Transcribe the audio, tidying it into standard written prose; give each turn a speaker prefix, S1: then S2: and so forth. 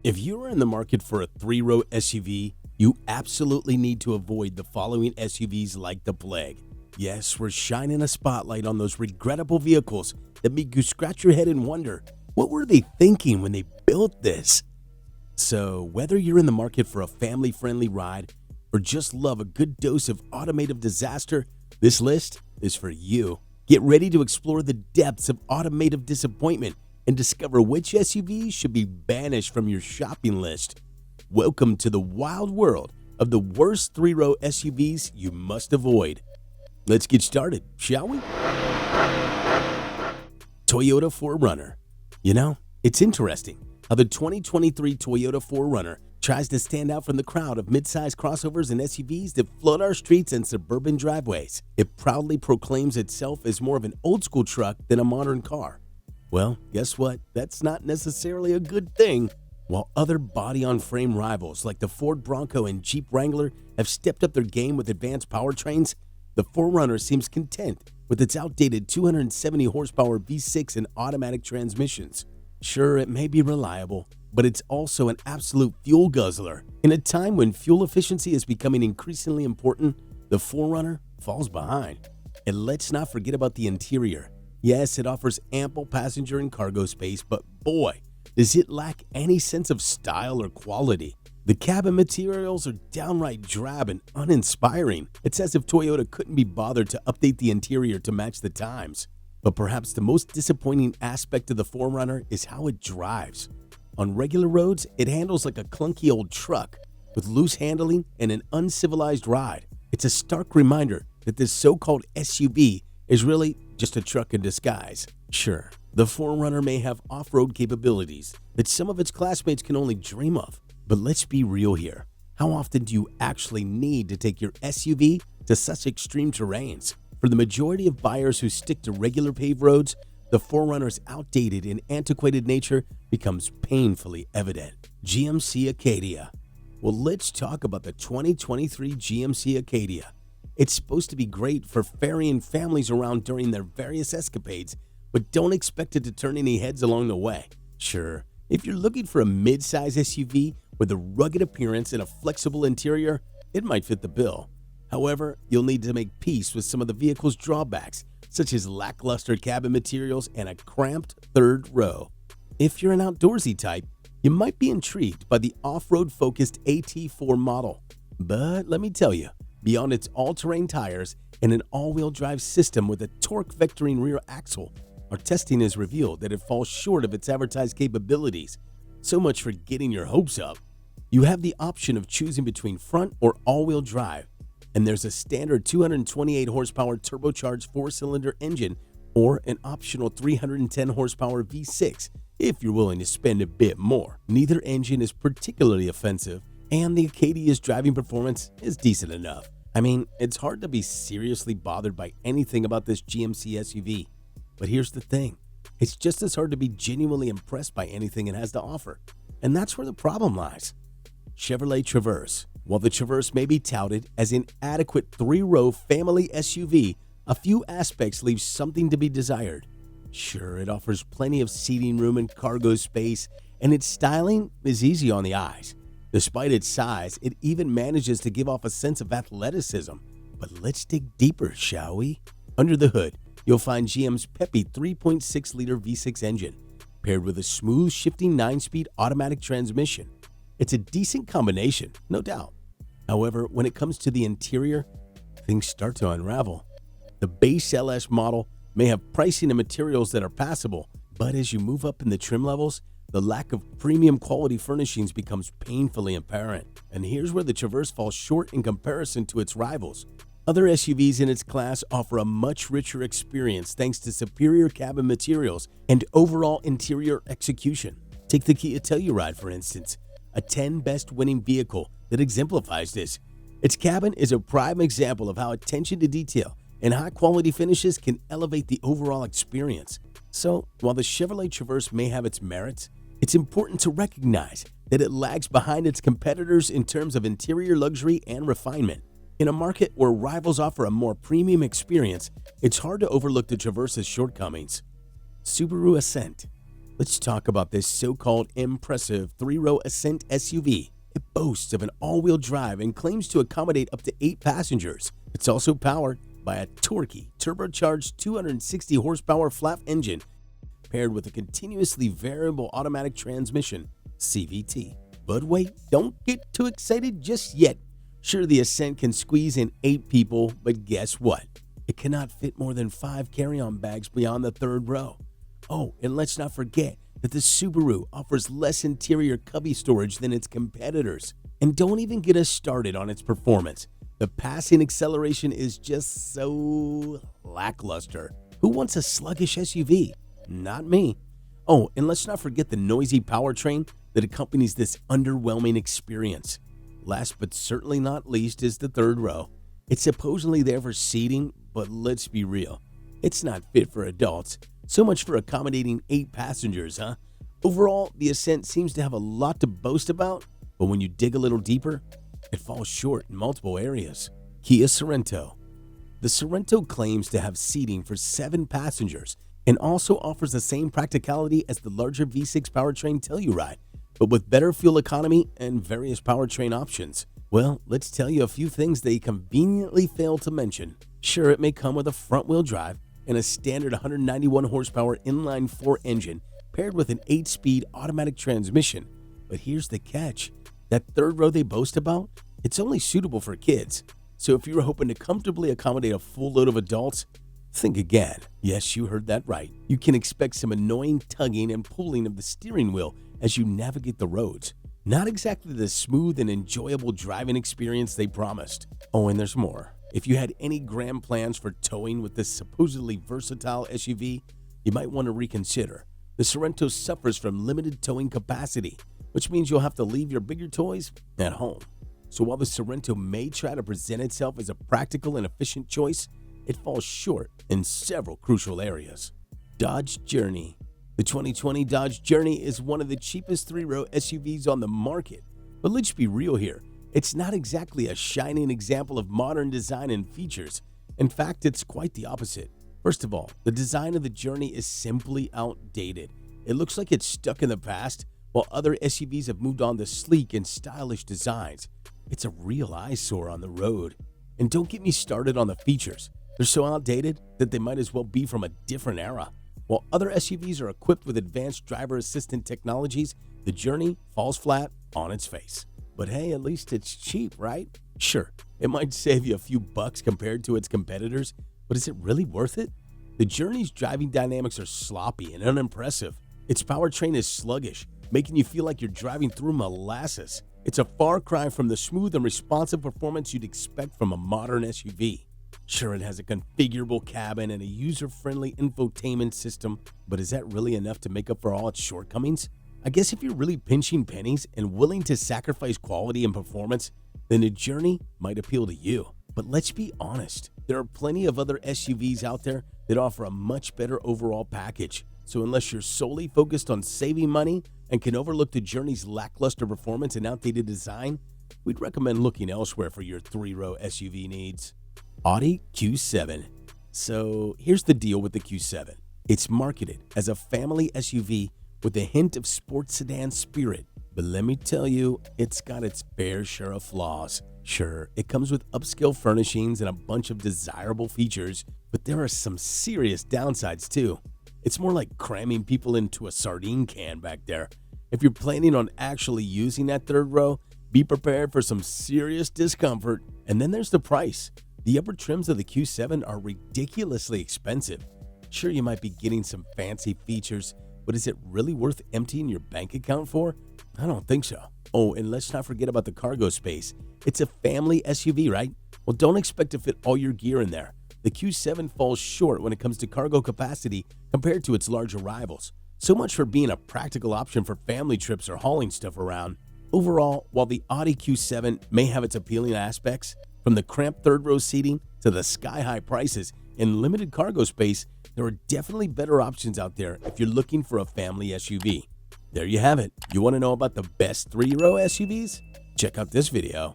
S1: If you are in the market for a three-row SUV, you absolutely need to avoid the following SUVs like the plague. Yes, we're shining a spotlight on those regrettable vehicles that make you scratch your head and wonder, what were they thinking when they built this? So, whether you're in the market for a family-friendly ride or just love a good dose of automotive disaster, this list is for you. Get ready to explore the depths of automotive disappointment and discover which SUVs should be banished from your shopping list. Welcome to the wild world of the worst three-row SUVs you must avoid. Let's get started, shall we? Toyota Forerunner. You know, it's interesting how the 2023 Toyota Forerunner tries to stand out from the crowd of mid-size crossovers and SUVs that flood our streets and suburban driveways. It proudly proclaims itself as more of an old-school truck than a modern car. Well, guess what? That's not necessarily a good thing. While other body-on-frame rivals like the Ford Bronco and Jeep Wrangler have stepped up their game with advanced powertrains, the Forerunner seems content with its outdated 270 horsepower V6 and automatic transmissions. Sure, it may be reliable, but it's also an absolute fuel guzzler. In a time when fuel efficiency is becoming increasingly important, the Forerunner falls behind. And let's not forget about the interior. Yes, it offers ample passenger and cargo space, but boy, does it lack any sense of style or quality. The cabin materials are downright drab and uninspiring. It's as if Toyota couldn't be bothered to update the interior to match the times. But perhaps the most disappointing aspect of the Forerunner is how it drives. On regular roads, it handles like a clunky old truck with loose handling and an uncivilized ride. It's a stark reminder that this so-called SUV is really just a truck in disguise. Sure, the Forerunner may have off-road capabilities that some of its classmates can only dream of. But let's be real here. How often do you actually need to take your SUV to such extreme terrains? For the majority of buyers who stick to regular paved roads, the Forerunner's outdated and antiquated nature becomes painfully evident. GMC Acadia. Well, let's talk about the 2023 GMC Acadia. It's supposed to be great for ferrying families around during their various escapades, but don't expect it to turn any heads along the way. Sure, if you're looking for a mid-size SUV with a rugged appearance and a flexible interior, it might fit the bill. However, you'll need to make peace with some of the vehicle's drawbacks, such as lackluster cabin materials and a cramped third row. If you're an outdoorsy type, you might be intrigued by the off-road focused AT4 model. But let me tell you, beyond its all-terrain tires and an all-wheel drive system with a torque vectoring rear axle, our testing has revealed that it falls short of its advertised capabilities. So much for getting your hopes up. You have the option of choosing between front or all-wheel drive, and there's a standard 228 horsepower turbocharged four-cylinder engine or an optional 310 horsepower V6 if you're willing to spend a bit more. Neither engine is particularly offensive, and the Acadia's driving performance is decent enough. I mean, it's hard to be seriously bothered by anything about this GMC SUV. But here's the thing. It's just as hard to be genuinely impressed by anything it has to offer. And that's where the problem lies. Chevrolet Traverse. While the Traverse may be touted as an adequate three-row family SUV, a few aspects leave something to be desired. Sure, it offers plenty of seating room and cargo space, and its styling is easy on the eyes. Despite its size, it even manages to give off a sense of athleticism. But let's dig deeper, shall we? Under the hood, you'll find GM's peppy 3.6-liter V6 engine, paired with a smooth shifting 9-speed automatic transmission. It's a decent combination, no doubt. However, when it comes to the interior, things start to unravel. The base LS model may have pricing and materials that are passable, but as you move up in the trim levels, the lack of premium quality furnishings becomes painfully apparent. And here's where the Traverse falls short in comparison to its rivals. Other SUVs in its class offer a much richer experience thanks to superior cabin materials and overall interior execution. Take the Kia Telluride, for instance, a 10 best winning vehicle that exemplifies this. Its cabin is a prime example of how attention to detail and high quality finishes can elevate the overall experience. So, while the Chevrolet Traverse may have its merits, it's important to recognize that it lags behind its competitors in terms of interior luxury and refinement. In a market where rivals offer a more premium experience, it's hard to overlook the Traverse's shortcomings. Subaru Ascent. Let's talk about this so-called impressive three-row Ascent SUV. It boasts of an all-wheel drive and claims to accommodate up to 8 passengers. It's also powered by a torquey, turbocharged 260 horsepower flat engine paired with a continuously variable automatic transmission, CVT. But wait, don't get too excited just yet. Sure, the Ascent can squeeze in 8 people, but guess what? It cannot fit more than 5 carry-on bags beyond the third row. Oh, and let's not forget that the Subaru offers less interior cubby storage than its competitors. And don't even get us started on its performance. The passing acceleration is just so lackluster. Who wants a sluggish SUV? Not me. Oh, and let's not forget the noisy powertrain that accompanies this underwhelming experience. Last but certainly not least is the third row. It's supposedly there for seating, but let's be real. It's not fit for adults. So much for accommodating 8 passengers, huh? Overall, the Ascent seems to have a lot to boast about, but when you dig a little deeper, it falls short in multiple areas. Kia Sorrento. The Sorrento claims to have seating for 7 passengers and also offers the same practicality as the larger V6 powertrain Telluride, but with better fuel economy and various powertrain options. Well, let's tell you a few things they conveniently fail to mention. Sure, it may come with a front-wheel drive and a standard 191 horsepower inline-4 engine paired with an 8-speed automatic transmission. But here's the catch. That third row they boast about, it's only suitable for kids. So if you're hoping to comfortably accommodate a full load of adults, think again. Yes, you heard that right. You can expect some annoying tugging and pulling of the steering wheel as you navigate the roads. Not exactly the smooth and enjoyable driving experience they promised. Oh, and there's more. If you had any grand plans for towing with this supposedly versatile SUV, you might want to reconsider. The Sorrento suffers from limited towing capacity, which means you'll have to leave your bigger toys at home. So while the Sorrento may try to present itself as a practical and efficient choice, it falls short in several crucial areas. Dodge Journey. The 2020 Dodge Journey is one of the cheapest three-row SUVs on the market. But let's be real here. It's not exactly a shining example of modern design and features. In fact, it's quite the opposite. First of all, the design of the Journey is simply outdated. It looks like it's stuck in the past, while other SUVs have moved on to sleek and stylish designs. It's a real eyesore on the road. And don't get me started on the features. They're so outdated that they might as well be from a different era. While other SUVs are equipped with advanced driver assistant technologies, the Journey falls flat on its face. But hey, at least it's cheap, right? Sure, it might save you a few bucks compared to its competitors, but is it really worth it? The Journey's driving dynamics are sloppy and unimpressive. Its powertrain is sluggish, making you feel like you're driving through molasses. It's a far cry from the smooth and responsive performance you'd expect from a modern SUV. Sure, it has a configurable cabin and a user-friendly infotainment system, but is that really enough to make up for all its shortcomings? I guess if you're really pinching pennies and willing to sacrifice quality and performance, then the Journey might appeal to you. But let's be honest, there are plenty of other SUVs out there that offer a much better overall package. So unless you're solely focused on saving money and can overlook the Journey's lackluster performance and outdated design, we'd recommend looking elsewhere for your three-row SUV needs. Audi Q7. So here's the deal with the Q7. It's marketed as a family SUV with a hint of sports sedan spirit. But let me tell you, it's got its fair share of flaws. Sure, it comes with upscale furnishings and a bunch of desirable features, but there are some serious downsides too. It's more like cramming people into a sardine can back there. If you're planning on actually using that third row, be prepared for some serious discomfort. And then there's the price. The upper trims of the Q7 are ridiculously expensive. Sure, you might be getting some fancy features, but is it really worth emptying your bank account for? I don't think so. Oh, and let's not forget about the cargo space. It's a family SUV, right? Well, don't expect to fit all your gear in there. The Q7 falls short when it comes to cargo capacity compared to its larger rivals. So much for being a practical option for family trips or hauling stuff around. Overall, while the Audi Q7 may have its appealing aspects, from the cramped third row seating to the sky-high prices and limited cargo space, there are definitely better options out there if you're looking for a family SUV. There you have it. You want to know about the best three-row SUVs? Check out this video.